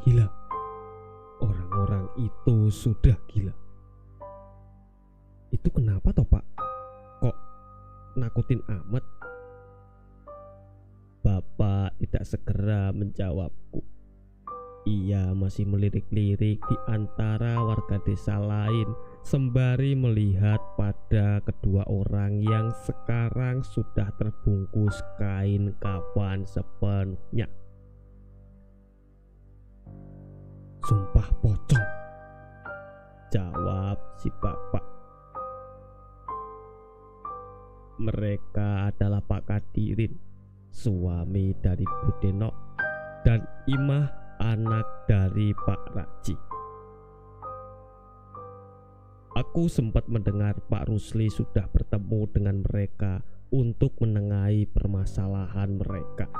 gila. Orang-orang itu sudah gila. Itu kenapa toh Pak? Kok nakutin amat? Bapak tidak segera menjawabku. Ia masih melirik-lirik di antara warga desa lain sembari melihat pada kedua orang yang sekarang sudah terbungkus kain kafan sepenuhnya. Sumpah pocong, jawab si bapak. Mereka adalah Pak Kadirin, suami dari Bu Denok, dan Imah, anak dari Pak Raji. Aku sempat mendengar Pak Rusli sudah bertemu dengan mereka untuk menengahi permasalahan mereka.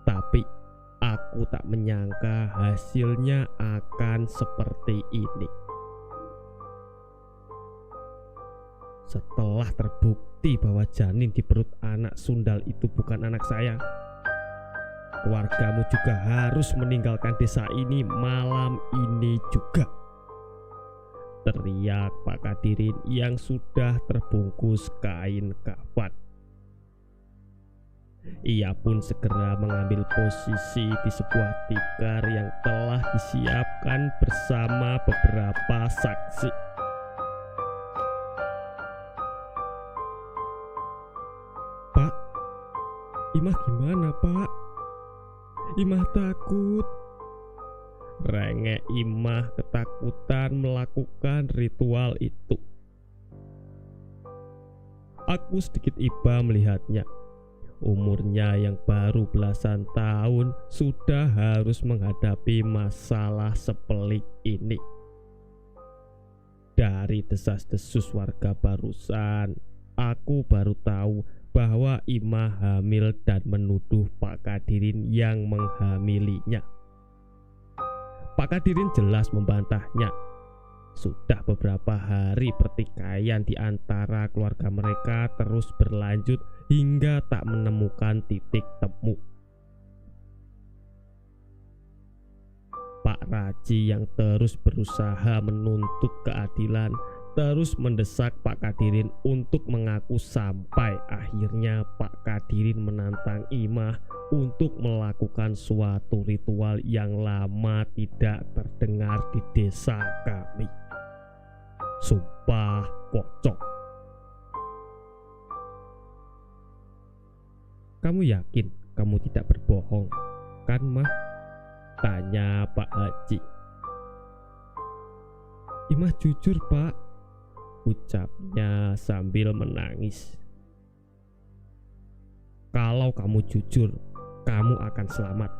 Tapi aku tak menyangka hasilnya akan seperti ini. Setelah terbukti bahwa janin di perut anak sundal itu bukan anak saya, keluargamu juga harus meninggalkan desa ini malam ini juga, teriak Pak Kadirin yang sudah terbungkus kain kafan. Ia pun segera mengambil posisi di sebuah tikar yang telah disiapkan bersama beberapa saksi. Pak, Imah gimana Pak? Imah takut. Rengek Imah ketakutan melakukan ritual itu. Aku sedikit iba melihatnya. Umurnya yang baru belasan tahun sudah harus menghadapi masalah sepelik ini. Dari desas-desus warga barusan, aku baru tahu bahwa Imah hamil dan menuduh Pak Kadirin yang menghamilinya. Pak Kadirin jelas membantahnya. Sudah beberapa hari pertikaian di antara keluarga mereka terus berlanjut hingga tak menemukan titik temu. Pak Raji yang terus berusaha menuntut keadilan terus mendesak Pak Kadirin untuk mengaku sampai akhirnya Pak Kadirin menantang Imah untuk melakukan suatu ritual yang lama tidak terdengar di desa kami. Sumpah pocong. Kamu yakin kamu tidak berbohong, kan Mah? Tanya Pak Haji. Imah jujur Pak, ucapnya sambil menangis. Kalau kamu jujur, kamu akan selamat.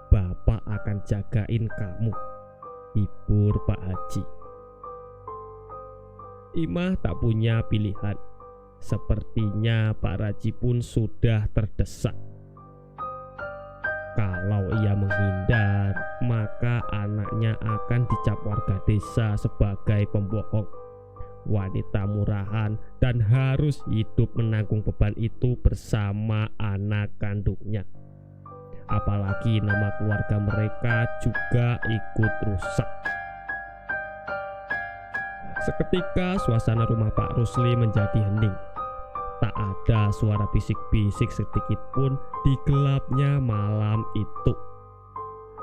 Bapak akan jagain kamu, hibur Pak Haji. Imah tak punya pilihan. Sepertinya Pak Raji pun sudah terdesak. Kalau ia menghindar, maka anaknya akan dicap warga desa sebagai pembohong, wanita murahan, dan harus hidup menanggung beban itu bersama anak kandungnya. Apalagi nama keluarga mereka juga ikut rusak. Seketika suasana rumah Pak Rusli menjadi hening. Tak ada suara bisik-bisik sedikit pun di gelapnya malam itu.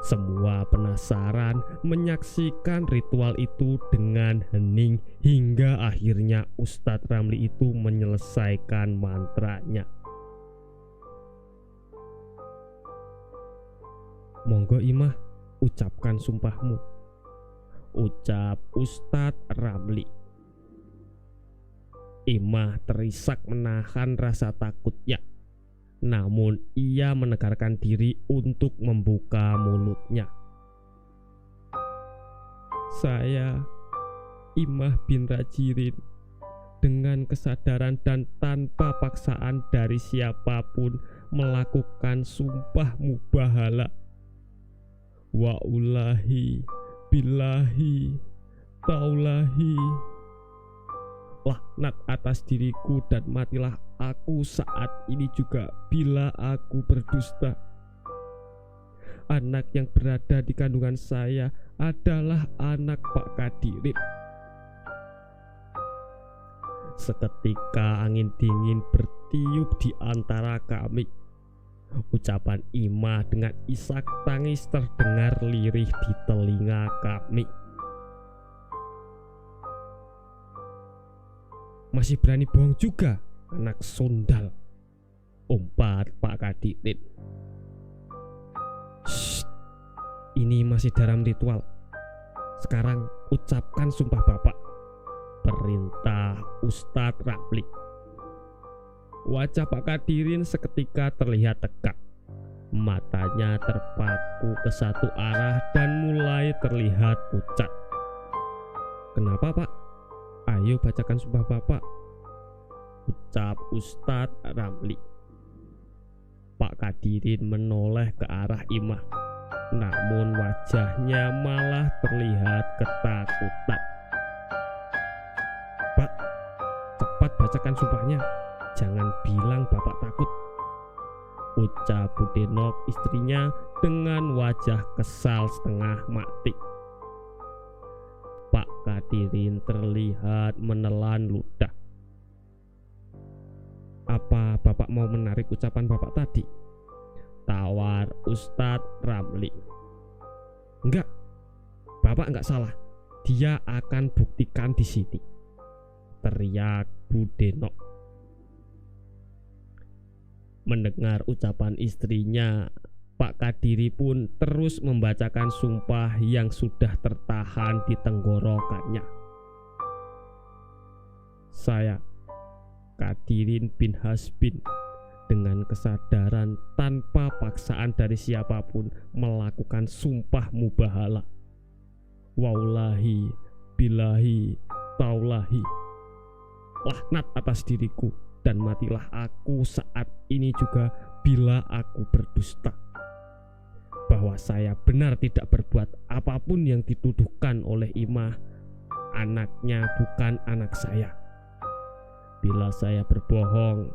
Semua penasaran menyaksikan ritual itu dengan hening hingga akhirnya Ustadz Ramli itu menyelesaikan mantranya. Monggo Imah, ucapkan sumpahmu, ucap Ustadz Ramli. Imah terisak menahan rasa takutnya, namun ia menegarkan diri untuk membuka mulutnya. Saya, Imah bin Rajirin, dengan kesadaran dan tanpa paksaan dari siapapun melakukan sumpah mubahala. Wa'ulahi billahi taulahi, laknat atas diriku dan matilah aku saat ini juga bila aku berdusta. anak yang berada di kandungan saya adalah anak Pak Kadirin. Seketika angin dingin bertiup di antara kami. Ucapan Imah dengan isak tangis terdengar lirih di telinga kami. Masih berani bohong juga, anak sundal, umpat Pak Kadirin. Shh, ini masih dalam ritual. Sekarang ucapkan sumpah Bapak, perintah Ustadz Ramli. Wajah Pak Kadirin seketika terlihat tegak. Matanya terpaku ke satu arah dan mulai terlihat pucat. Kenapa Pak? Ayo bacakan sumpah Bapak, ucap Ustadz Ramli. Pak Kadirin menoleh ke arah Imah, namun wajahnya malah terlihat ketakutan. Pak, cepat bacakan sumpahnya, jangan bilang Bapak takut, ucap Bu Denok istrinya dengan wajah kesal setengah mati. Pak Kadirin terlihat menelan ludah. Apa Bapak mau menarik ucapan Bapak tadi? Tawar Ustadz Ramli. Enggak, Bapak enggak salah. Dia akan buktikan di sini, teriak Bu Denok. Mendengar ucapan istrinya, Pak Kadiri pun terus membacakan sumpah yang sudah tertahan di tenggorokannya. Saya, Kadirin bin Hasbin, dengan kesadaran tanpa paksaan dari siapapun melakukan sumpah mubahala. Wallahi, bilahi, taulahi, laknat atas diriku, dan matilah aku saat ini juga bila aku berdusta, bahwa saya benar tidak berbuat apapun yang dituduhkan oleh Imah. Anaknya bukan anak saya. Bila saya berbohong,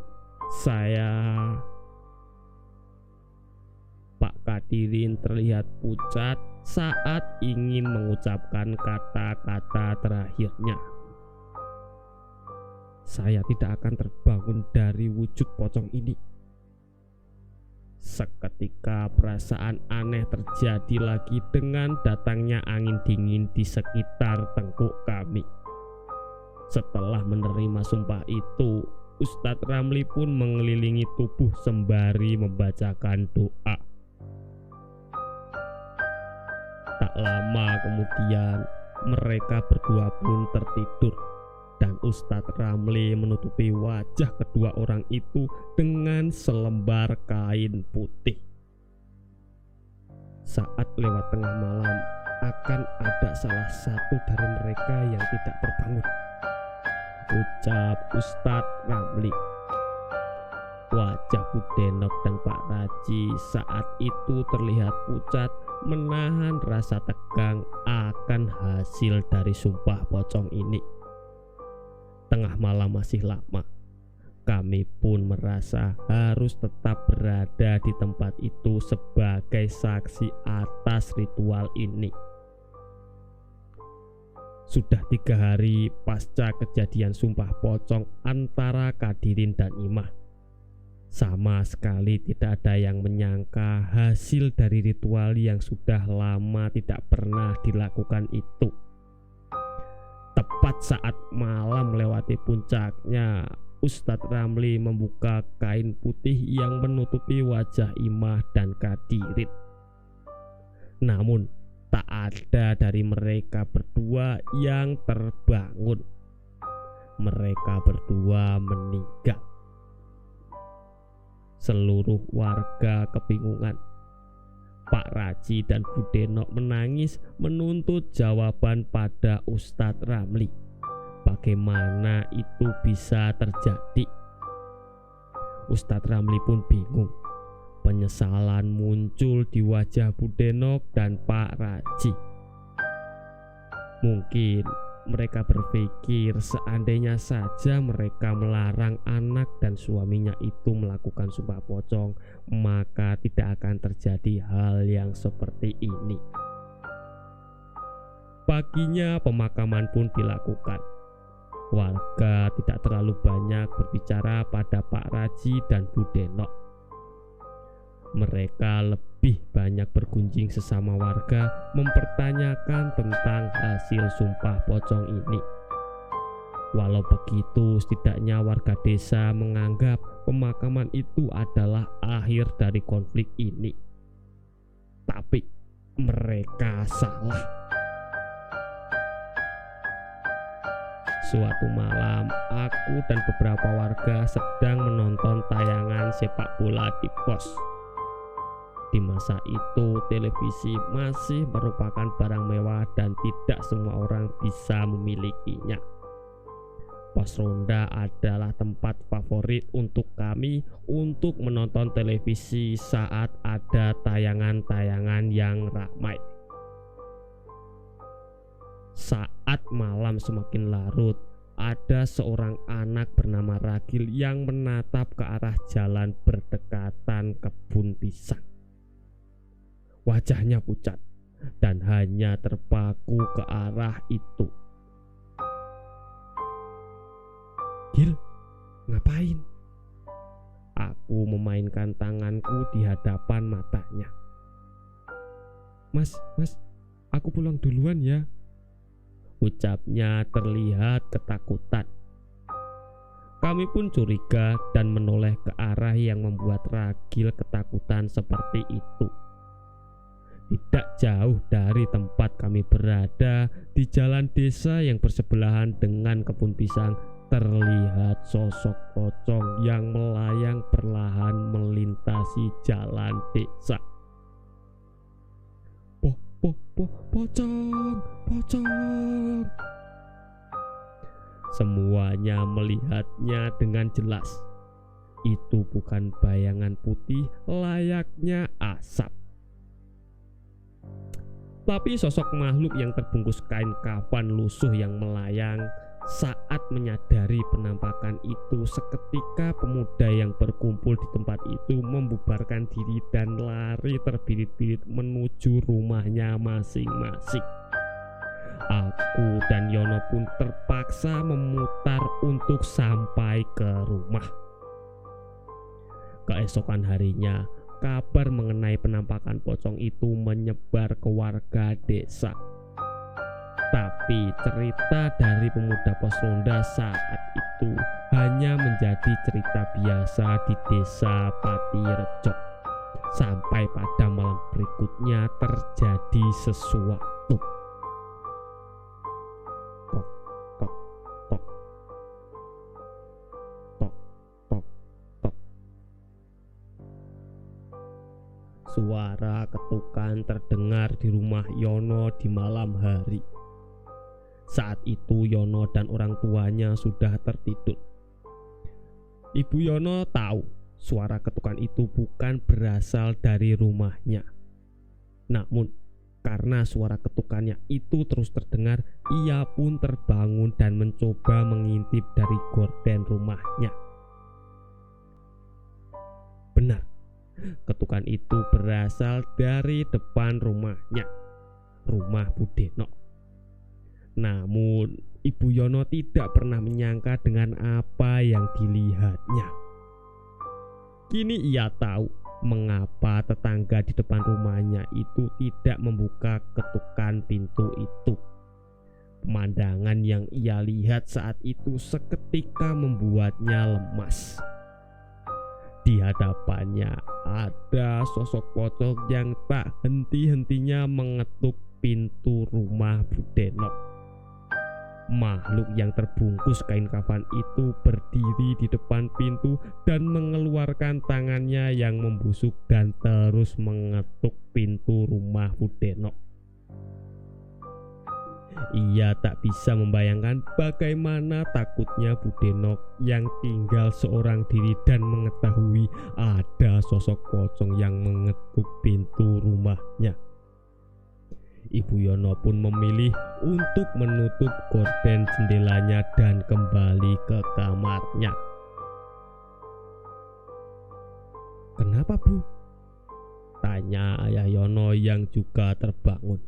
Pak Kadirin terlihat pucat saat ingin mengucapkan kata-kata terakhirnya. Saya tidak akan terbangun dari wujud pocong ini. Seketika perasaan aneh terjadi lagi dengan datangnya angin dingin di sekitar tengkuk kami. Setelah menerima sumpah itu, Ustadz Ramli pun mengelilingi tubuh sembari membacakan doa. Tak lama kemudian mereka berdua pun tertidur, dan Ustadz Ramli menutupi wajah kedua orang itu dengan selembar kain putih. Saat lewat tengah malam, akan ada salah satu dari mereka yang tidak terbangun, ucap Ustadz Ramli. Wajah Bu Denok dan Pak Raji saat itu terlihat pucat, menahan rasa tegang akan hasil dari sumpah pocong ini. Tengah malam masih lama, kami pun merasa harus tetap berada di tempat itu sebagai saksi atas ritual ini. Sudah 3 hari pasca kejadian sumpah pocong antara Kadirin dan Imah, sama sekali tidak ada yang menyangka hasil dari ritual yang sudah lama tidak pernah dilakukan itu. Tepat saat malam melewati puncaknya, Ustadz Ramli membuka kain putih yang menutupi wajah Imah dan Kadirin. Namun tak ada dari mereka berdua yang terbangun. Mereka berdua meninggal. Seluruh warga kebingungan. Pak Raji dan Bu Denok menangis menuntut jawaban pada Ustadz Ramli. Bagaimana itu bisa terjadi? Ustadz Ramli pun bingung. Penyesalan muncul di wajah Bu Denok dan Pak Raji. Mungkin Mereka berpikir seandainya saja mereka melarang anak dan suaminya itu melakukan sumpah pocong, maka tidak akan terjadi hal yang seperti ini. Paginya pemakaman pun dilakukan. Warga tidak terlalu banyak berbicara pada Pak Raji dan Bu Denok. Mereka lebih banyak bergunjing sesama warga mempertanyakan tentang hasil sumpah pocong ini. Walau begitu, setidaknya warga desa menganggap pemakaman itu adalah akhir dari konflik ini. Tapi mereka salah. Suatu malam, aku dan beberapa warga sedang menonton tayangan sepak bola di pos. Di masa itu, televisi masih merupakan barang mewah dan tidak semua orang bisa memilikinya. Pos ronda adalah tempat favorit untuk kami untuk menonton televisi saat ada tayangan-tayangan yang ramai. Saat malam semakin larut, ada seorang anak bernama Ragil yang menatap ke arah jalan berdekatan kebun pisang. Wajahnya pucat dan hanya terpaku ke arah itu. "Gil, ngapain?" Aku memainkan tanganku di hadapan matanya. Mas, aku pulang duluan ya," ucapnya terlihat ketakutan. Kami pun curiga dan menoleh ke arah yang membuat Ragil ketakutan seperti itu. Tidak jauh dari tempat kami berada, di jalan desa yang bersebelahan dengan kebun pisang, terlihat sosok pocong yang melayang perlahan melintasi jalan desa. Pocong. Semuanya melihatnya dengan jelas. Itu bukan bayangan putih layaknya asap, tapi sosok makhluk yang terbungkus kain kafan lusuh yang melayang. Saat menyadari penampakan itu, seketika pemuda yang berkumpul di tempat itu membubarkan diri dan lari terbirit-birit menuju rumahnya masing-masing. Aku dan Yono pun terpaksa memutar untuk sampai ke rumah. Keesokan harinya, kabar mengenai penampakan pocong itu menyebar ke warga desa. Tapi cerita dari pemuda pos ronda saat itu hanya menjadi cerita biasa di desa Patirejo. Sampai pada malam berikutnya terjadi sesuatu. Tok, tok, tok. Tok, tok, tok. Suara ketukan terdengar di rumah Yono di malam hari. Saat itu Yono dan orang tuanya sudah tertidur. Ibu Yono tahu suara ketukan itu bukan berasal dari rumahnya. Namun karena suara ketukannya itu terus terdengar, ia pun terbangun dan mencoba mengintip dari gorden rumahnya. Benar, ketukan itu berasal dari depan rumahnya, rumah Bu Denok. Namun Ibu Yono tidak pernah menyangka dengan apa yang dilihatnya. Kini ia tahu mengapa tetangga di depan rumahnya itu tidak membuka ketukan pintu itu. Pemandangan yang ia lihat saat itu seketika membuatnya lemas. Di hadapannya ada sosok pocong yang tak henti-hentinya mengetuk pintu rumah Bu Denok. Makhluk yang terbungkus kain kafan itu berdiri di depan pintu dan mengeluarkan tangannya yang membusuk dan terus mengetuk pintu rumah Bu Denok. Ia tak bisa membayangkan bagaimana takutnya Bu Denok yang tinggal seorang diri dan mengetahui ada sosok pocong yang mengetuk pintu rumahnya. Ibu Yono pun memilih untuk menutup gorden jendelanya dan kembali ke kamarnya. "Kenapa, Bu?" tanya Ayah Yono yang juga terbangun.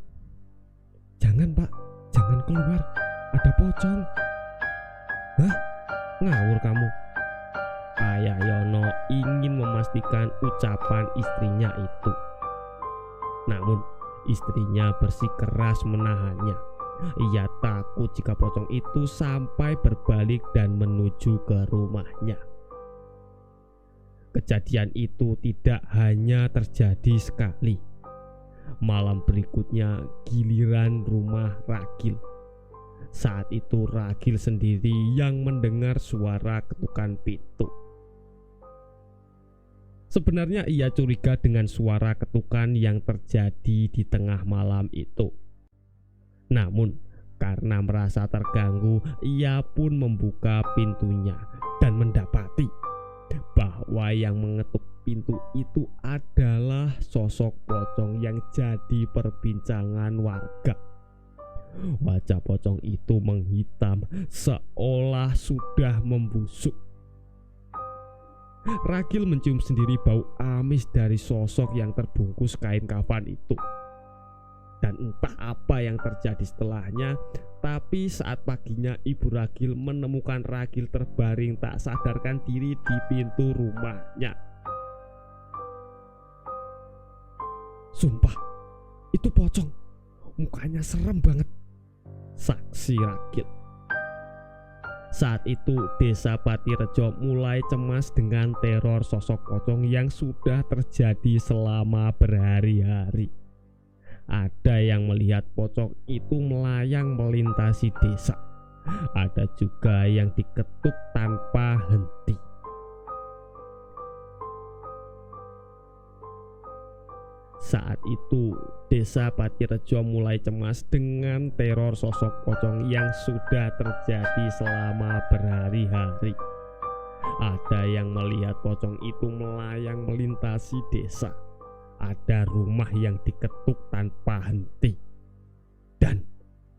"Jangan, Pak, jangan keluar, ada pocong." "Hah? Ngawur kamu." Ayah Yono ingin memastikan ucapan istrinya itu. Namun istrinya bersikeras menahannya. Ia takut jika pocong itu sampai berbalik dan menuju ke rumahnya. Kejadian itu tidak hanya terjadi sekali. Malam berikutnya giliran rumah Ragil. Saat itu Ragil sendiri yang mendengar suara ketukan pintu. Sebenarnya ia curiga dengan suara ketukan yang terjadi di tengah malam itu. Namun karena merasa terganggu, ia pun membuka pintunya dan mendapati bahwa yang mengetuk pintu itu adalah sosok pocong yang jadi perbincangan warga. Wajah pocong itu menghitam seolah sudah membusuk. Ragil mencium sendiri bau amis dari sosok yang terbungkus kain kafan itu. Dan entah apa yang terjadi setelahnya, tapi saat paginya Ibu Ragil menemukan Ragil terbaring tak sadarkan diri di pintu rumahnya. "Sumpah, itu pocong. Mukanya serem banget," saksi Ragil. Saat itu Desa Patirejo mulai cemas dengan teror sosok pocong yang sudah terjadi selama berhari-hari. Ada yang melihat pocong itu melayang melintasi desa. Ada juga yang diketuk tanpa henti. Saat itu Desa Patirejo mulai cemas dengan teror sosok pocong yang sudah terjadi selama berhari-hari. Ada yang melihat pocong itu melayang melintasi desa. Ada rumah yang diketuk tanpa henti. Dan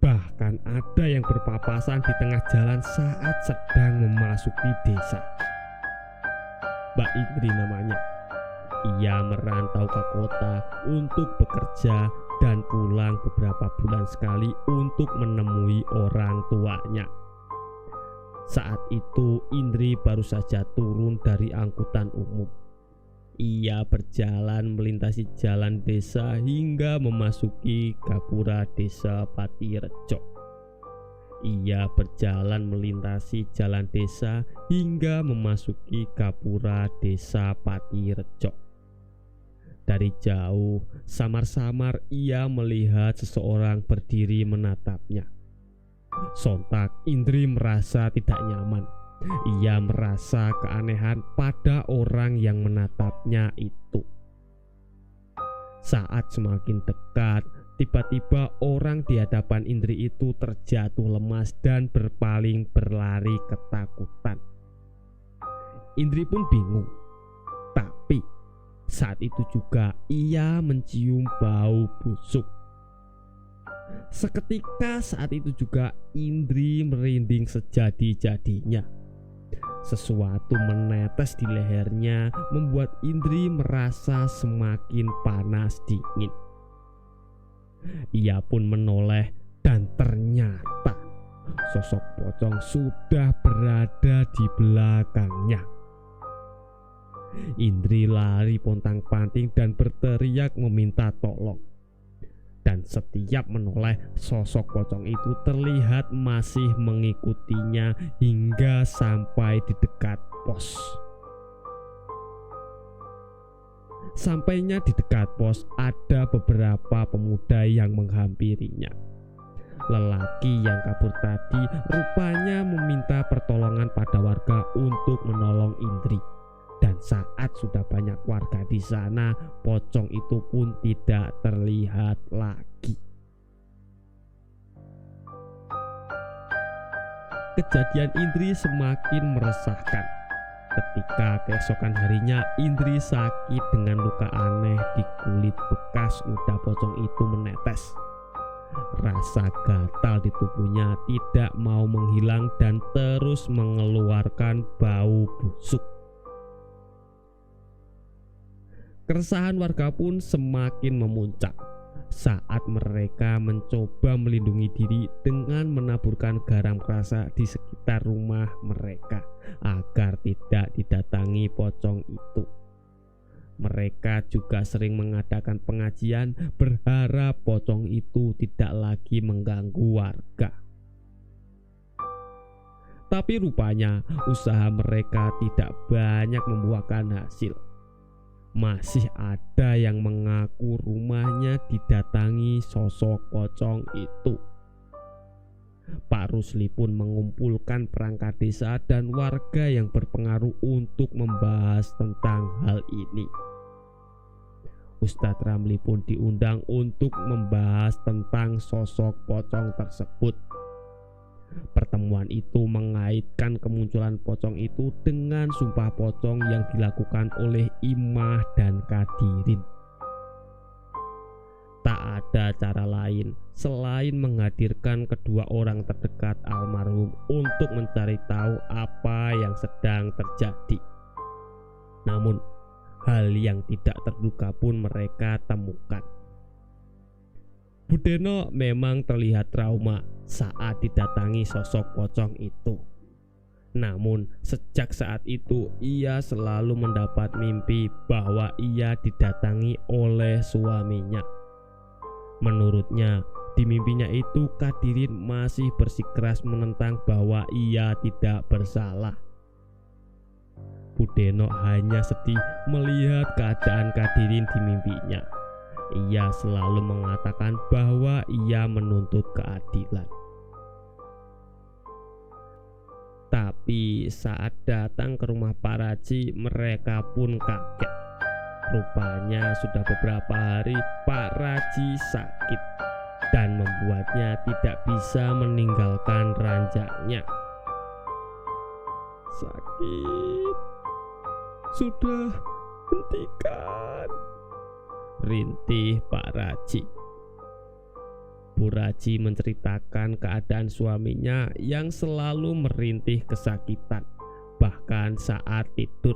bahkan ada yang berpapasan di tengah jalan saat sedang memasuki desa. Mbak Indri namanya. Ia merantau ke kota untuk bekerja dan pulang beberapa bulan sekali untuk menemui orang tuanya. Saat itu Indri baru saja turun dari angkutan umum. Ia berjalan melintasi jalan desa hingga memasuki gapura Desa Patirejo. Ia berjalan melintasi jalan desa hingga memasuki gapura Desa Patirejo. Dari jauh, samar-samar ia melihat seseorang berdiri menatapnya. Sontak Indri merasa tidak nyaman. Ia merasa keanehan pada orang yang menatapnya itu. Saat semakin dekat, tiba-tiba orang di hadapan Indri itu terjatuh lemas dan berpaling berlari ketakutan. Indri pun bingung. Tapi saat itu juga ia mencium bau busuk. Seketika saat itu juga Indri merinding sejadi-jadinya. Sesuatu menetes di lehernya membuat Indri merasa semakin panas dingin. Ia pun menoleh dan ternyata sosok pocong sudah berada di belakangnya. Indri lari pontang-panting dan berteriak meminta tolong. Dan setiap menoleh, sosok pocong itu terlihat masih mengikutinya hingga sampai di dekat pos. Sampainya di dekat pos, ada beberapa pemuda yang menghampirinya. Lelaki yang kabur tadi rupanya meminta pertolongan pada warga untuk menolong Indri. Dan saat sudah banyak warga di sana, pocong itu pun tidak terlihat lagi. Kejadian Indri semakin meresahkan. Ketika keesokan harinya Indri sakit dengan luka aneh di kulit, bekas ludah pocong itu menetes. Rasa gatal di tubuhnya tidak mau menghilang dan terus mengeluarkan bau busuk. Keresahan warga pun semakin memuncak saat mereka mencoba melindungi diri dengan menaburkan garam kerasa di sekitar rumah mereka agar tidak didatangi pocong itu. Mereka juga sering mengadakan pengajian berharap pocong itu tidak lagi mengganggu warga. Tapi rupanya usaha mereka tidak banyak membuahkan hasil. Masih ada yang mengaku rumahnya didatangi sosok pocong itu. Pak Rusli pun mengumpulkan perangkat desa dan warga yang berpengaruh untuk membahas tentang hal ini. Ustadz Ramli pun diundang untuk membahas tentang sosok pocong tersebut. Pertemuan itu mengaitkan kemunculan pocong itu dengan sumpah pocong yang dilakukan oleh Imah dan Kadirin. Tak ada cara lain selain menghadirkan kedua orang terdekat almarhum untuk mencari tahu apa yang sedang terjadi. Namun, hal yang tidak terduga pun mereka temukan. Budeno memang terlihat trauma saat didatangi sosok pocong itu. Namun sejak saat itu ia selalu mendapat mimpi bahwa ia didatangi oleh suaminya. Menurutnya di mimpinya itu Kadirin masih bersikeras menentang bahwa ia tidak bersalah. Budeno hanya sedih melihat keadaan Kadirin di mimpinya. Ia selalu mengatakan bahwa ia menuntut keadilan. Tapi saat datang ke rumah Pak Raji, mereka pun kaget. Rupanya sudah beberapa hari Pak Raji sakit dan membuatnya tidak bisa meninggalkan ranjangnya. Sakit, sudah hentikan, rintih Pak Raji. Bu Raji menceritakan keadaan suaminya yang selalu merintih kesakitan, bahkan saat tidur.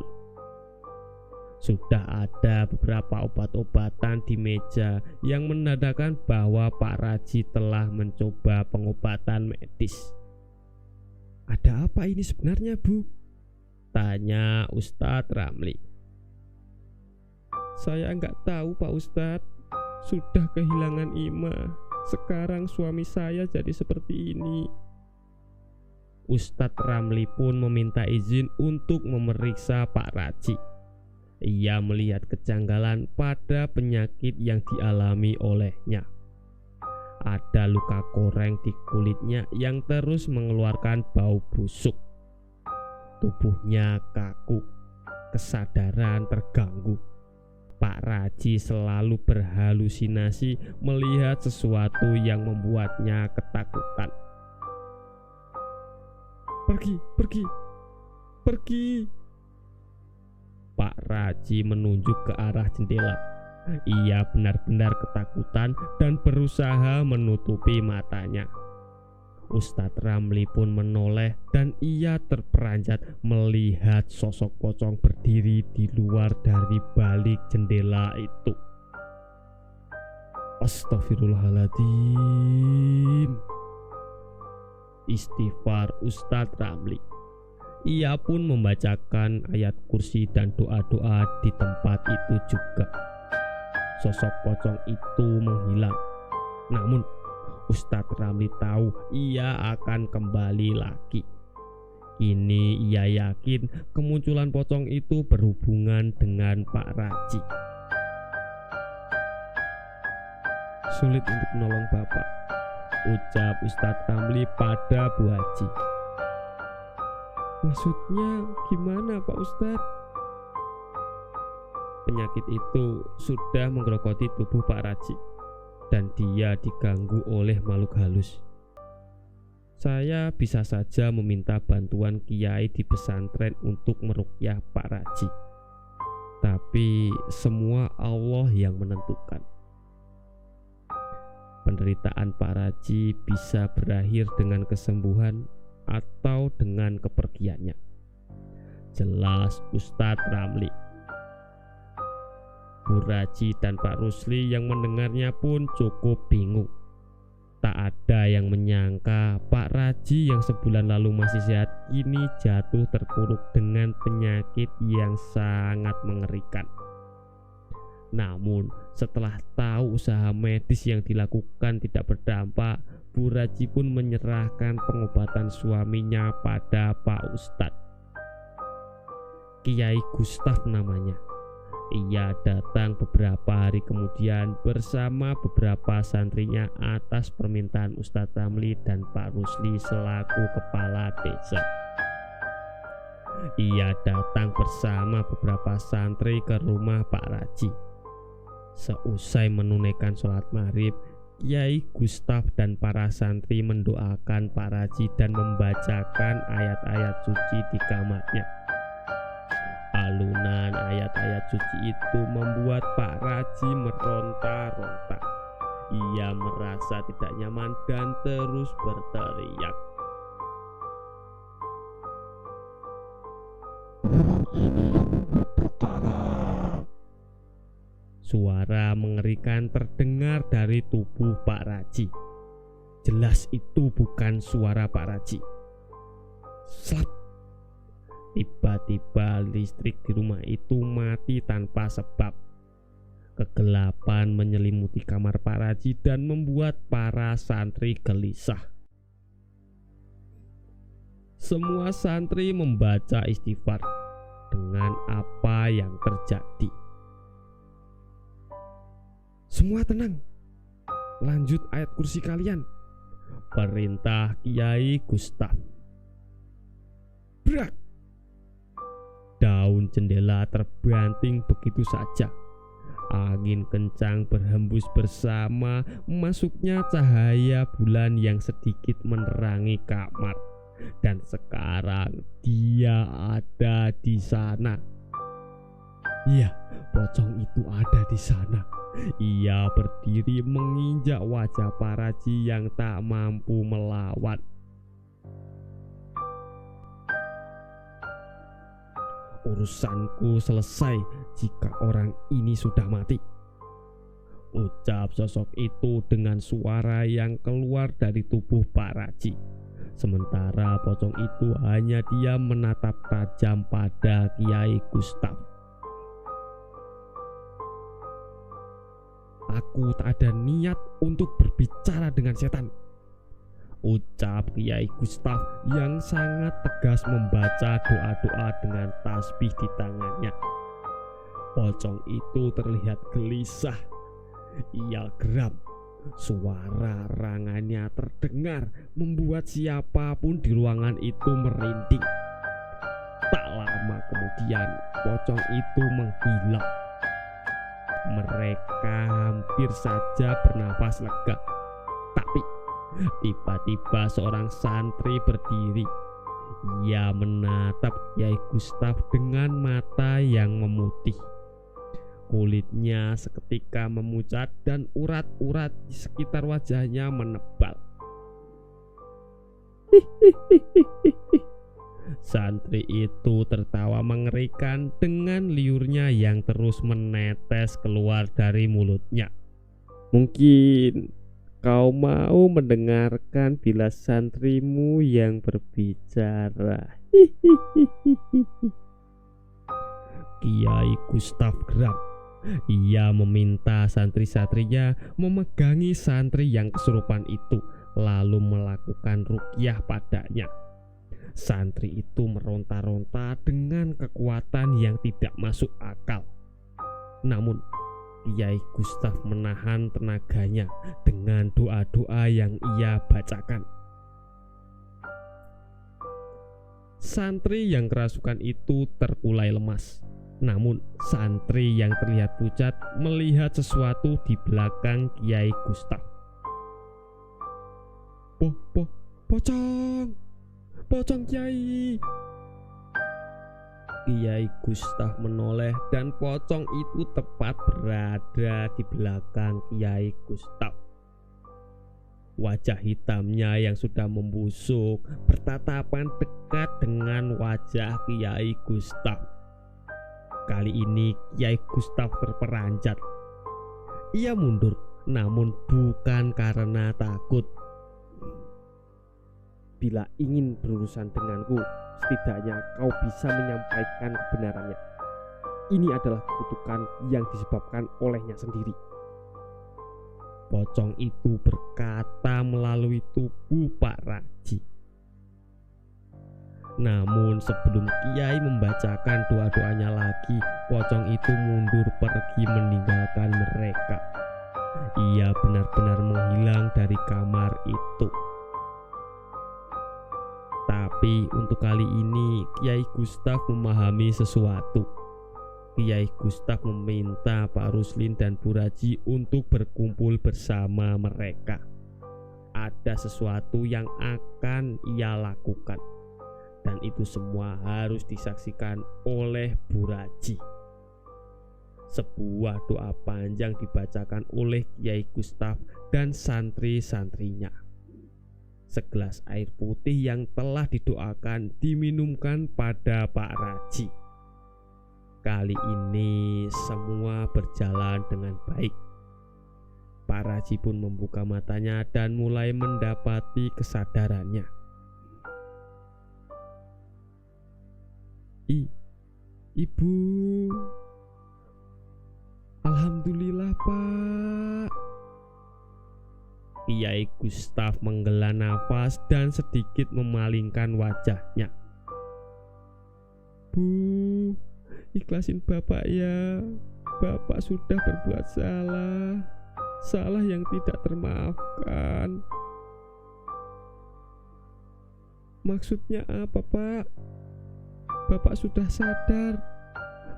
Sudah ada beberapa obat-obatan di meja yang menandakan bahwa Pak Raji telah mencoba pengobatan medis. Ada apa ini sebenarnya, Bu? Tanya Ustadz Ramli. Saya nggak tahu, Pak Ustadz. Sudah kehilangan Ima. Sekarang suami saya jadi seperti ini. Ustadz Ramli pun meminta izin untuk memeriksa Pak Raji. Ia melihat kejanggalan pada penyakit yang dialami olehnya. Ada luka koreng di kulitnya yang terus mengeluarkan bau busuk. Tubuhnya kaku, kesadaran terganggu. Pak Raji selalu berhalusinasi melihat sesuatu yang membuatnya ketakutan. Pergi, pergi, pergi. Pak Raji menunjuk ke arah jendela. Ia benar-benar ketakutan dan berusaha menutupi matanya. Ustadz Ramli pun menoleh dan ia terperanjat melihat sosok pocong berdiri di luar dari balik jendela itu. Astagfirullahaladzim. Istighfar Ustadz Ramli. Ia pun membacakan ayat kursi dan doa-doa di tempat itu juga. Sosok pocong itu menghilang. Namun Ustadz Ramli tahu ia akan kembali lagi. Kini ia yakin kemunculan pocong itu berhubungan dengan Pak Raji. Sulit untuk menolong Bapak, ucap Ustadz Ramli pada Bu Haji. Maksudnya gimana Pak Ustadz? Penyakit itu sudah menggerogoti tubuh Pak Raji dan dia diganggu oleh makhluk halus. Saya bisa saja meminta bantuan kiai di pesantren untuk meruqyah Pak Raji. Tapi semua Allah yang menentukan. penderitaan Pak Raji bisa berakhir dengan kesembuhan atau dengan kepergiannya. Jelas Ustadz Ramli. Bu Raji dan Pak Rusli yang mendengarnya pun cukup bingung. Tak ada yang menyangka Pak Raji yang sebulan lalu masih sehat kini jatuh terpuruk dengan penyakit yang sangat mengerikan. Namun setelah tahu usaha medis yang dilakukan tidak berdampak, Bu Raji pun menyerahkan pengobatan suaminya pada Pak Ustadz. Kiai Gustaf namanya. Ia datang beberapa hari kemudian bersama beberapa santrinya atas permintaan Ustadz Ramli dan Pak Rusli selaku kepala desa. Ia datang bersama beberapa santri ke rumah Pak Raji. Seusai menunaikan sholat maghrib, Kiai Gustaf dan para santri mendoakan Pak Raji dan membacakan ayat-ayat suci di kamarnya. Alunan ayat-ayat suci itu membuat Pak Raji meronta-ronta. Ia merasa tidak nyaman dan terus berteriak. Suara mengerikan terdengar dari tubuh Pak Raji. Jelas itu bukan suara Pak Raji. Slap. Tiba-tiba listrik di rumah itu mati tanpa sebab. Kegelapan menyelimuti kamar Pak Raji dan membuat para santri gelisah. Semua santri membaca istighfar dengan apa yang terjadi. Semua tenang. Lanjut ayat kursi kalian. Perintah Kiai Gustaf. Brak. Daun jendela terbanting begitu saja. Angin kencang berhembus bersama masuknya cahaya bulan yang sedikit menerangi kamar. Dan sekarang dia ada di sana. Iya, pocong itu ada di sana. Ia berdiri menginjak wajah Pak Raji yang tak mampu melawan. Urusanku selesai jika orang ini sudah mati, ucap sosok itu dengan suara yang keluar dari tubuh Pak Raji. Sementara pocong itu hanya diam menatap tajam pada Kiai Gustaf. Aku tak ada niat untuk berbicara dengan setan, ucap Kiai Gustaf yang sangat tegas membaca doa-doa dengan tasbih di tangannya. Pocong itu terlihat gelisah. Ia geram. Suara rangannya terdengar membuat siapapun di ruangan itu merinding. Tak lama kemudian pocong itu menghilang. Mereka hampir saja bernapas lega. Tapi tiba-tiba seorang santri berdiri. Ia menatap Kiai Gustaf dengan mata yang memutih. Kulitnya seketika memucat dan urat-urat di sekitar wajahnya menebal. Santri itu tertawa mengerikan dengan liurnya yang terus menetes keluar dari mulutnya. Mungkin kau mau mendengarkan bila santrimu yang berbicara. Kiai Gustaf geram. Ia meminta santri-santrinya memegangi santri yang kesurupan itu, lalu melakukan ruqyah padanya. Santri itu meronta-ronta dengan kekuatan yang tidak masuk akal. Namun Kiai Gustaf menahan tenaganya dengan doa-doa yang ia bacakan. Santri yang kerasukan itu terkulai lemas. Namun santri yang terlihat pucat melihat sesuatu di belakang Kiai Gustaf. Pocong! Pocong Kiai! Kiai Gustaf menoleh dan pocong itu tepat berada di belakang Kiai Gustaf. Wajah hitamnya yang sudah membusuk bertatapan dekat dengan wajah Kiai Gustaf. Kali ini Kiai Gustaf terperanjat. Ia mundur, namun bukan karena takut. Bila ingin berurusan denganku, setidaknya kau bisa menyampaikan kebenarannya. Ini adalah kutukan yang disebabkan olehnya sendiri. Pocong itu berkata melalui tubuh Pak Raji. Namun sebelum Kiai membacakan doa-doanya lagi, pocong itu mundur pergi meninggalkan mereka. Ia benar-benar menghilang dari kamar itu. Tapi untuk kali ini Kiai Gustaf memahami sesuatu. Kiai Gustaf meminta Pak Ruslin dan Bu Raji untuk berkumpul bersama mereka. Ada sesuatu yang akan ia lakukan, dan itu semua harus disaksikan oleh Bu Raji. Sebuah doa panjang dibacakan oleh Kiai Gustaf dan santri-santrinya. Segelas air putih yang telah didoakan diminumkan pada Pak Raji. Kali ini semua berjalan dengan baik. Pak Raji pun membuka matanya dan mulai mendapati kesadarannya. Ibu, alhamdulillah Pak. Kiai Gustaf menghela nafas dan sedikit memalingkan wajahnya. Bu, ikhlasin Bapak ya. Bapak sudah berbuat salah yang tidak termaafkan. Maksudnya apa Pak? Bapak sudah sadar,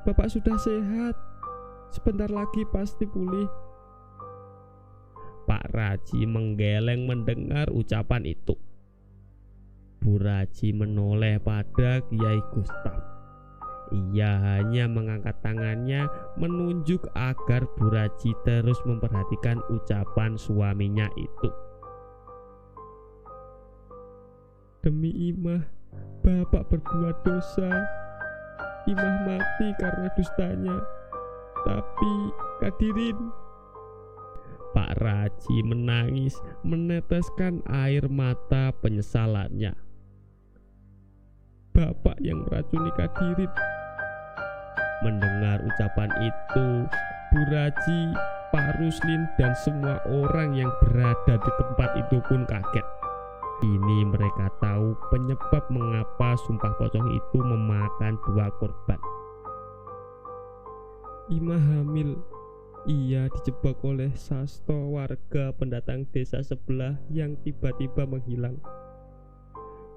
Bapak sudah sehat, sebentar lagi pasti pulih. Pak Raji menggeleng mendengar ucapan itu. Bu Raji menoleh pada Kiai Gustaf. Ia hanya mengangkat tangannya menunjuk agar Bu Raji terus memperhatikan ucapan suaminya itu. Demi Imah, Bapak berbuat dosa. Imah mati karena dustanya. Tapi Kadirin. Pak Raji menangis, meneteskan air mata penyesalannya. Bapak yang meracuni Kadirin. Mendengar ucapan itu, Bu Raji, Pak Ruslin, dan semua orang yang berada di tempat itu pun kaget. Ini mereka tahu penyebab mengapa sumpah pocong itu memakan 2 korban. Imah hamil. Ia dijebak oleh Sasto, warga pendatang desa sebelah yang tiba-tiba menghilang.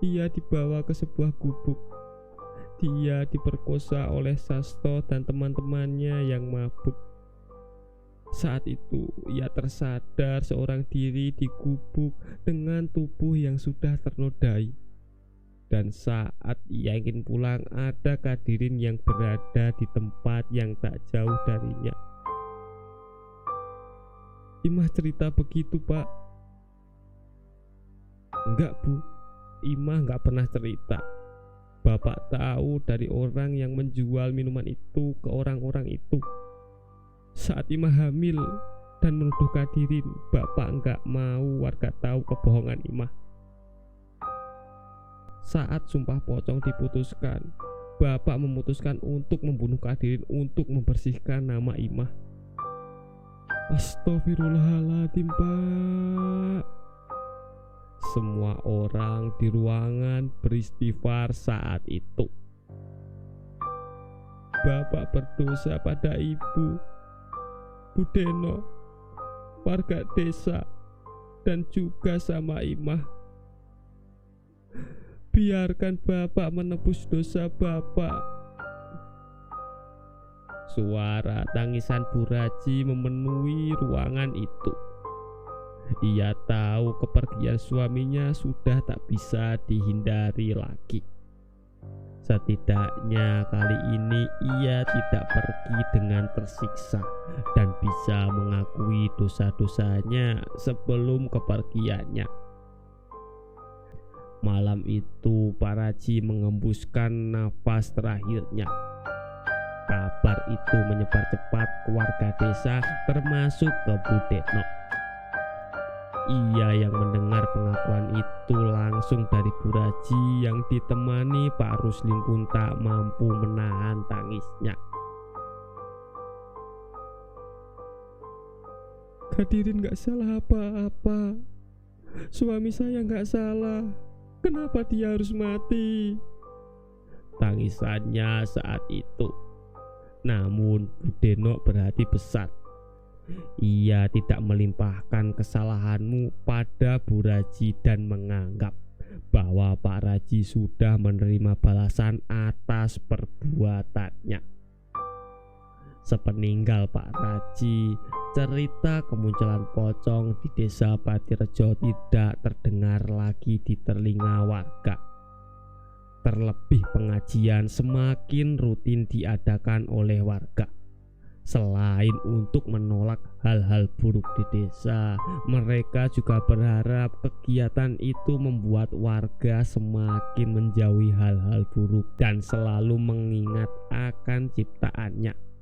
Ia dibawa ke sebuah gubuk. Dia diperkosa oleh Sasto dan teman-temannya yang mabuk. Saat itu ia tersadar seorang diri di gubuk dengan tubuh yang sudah ternodai. Dan saat ia ingin pulang, ada Kadirin yang berada di tempat yang tak jauh darinya. Imah cerita begitu Pak. Enggak Bu, Imah enggak pernah cerita. Bapak tahu dari orang yang menjual minuman itu ke orang-orang itu. Saat Imah hamil dan menuduh Kadirin, Bapak enggak mau warga tahu kebohongan Imah. Saat sumpah pocong diputuskan, Bapak memutuskan untuk membunuh Kadirin untuk membersihkan nama Imah. Astagfirullahaladzim Pak. Semua orang di ruangan beristighfar saat itu. Bapak berdosa pada Ibu, Bu Deno, warga desa, dan juga sama Imah. Biarkan Bapak menebus dosa Bapak. Suara tangisan Bu Raji memenuhi ruangan itu. Ia tahu kepergian suaminya sudah tak bisa dihindari lagi. Setidaknya kali ini ia tidak pergi dengan tersiksa dan bisa mengakui dosa-dosanya sebelum kepergiannya. Malam itu Pak Raji mengembuskan nafas terakhirnya. Kabar itu menyebar cepat ke warga desa termasuk ke Budetno. Ia yang mendengar pengakuan itu langsung dari Bu Raji yang ditemani Pak Ruslim pun tak mampu menahan tangisnya. Kadirin gak salah apa-apa. Suami saya gak salah. Kenapa dia harus mati? Tangisannya saat itu. Namun Budetno berhati besar. Ia tidak melimpahkan kesalahanmu pada Bu Raji dan menganggap bahwa Pak Raji sudah menerima balasan atas perbuatannya. Sepeninggal Pak Raji, cerita kemunculan pocong di desa Patirejo tidak terdengar lagi di telinga warga. Terlebih pengajian semakin rutin diadakan oleh warga. Selain untuk menolak hal-hal buruk di desa, mereka juga berharap kegiatan itu membuat warga semakin menjauhi hal-hal buruk dan selalu mengingat akan ciptaannya.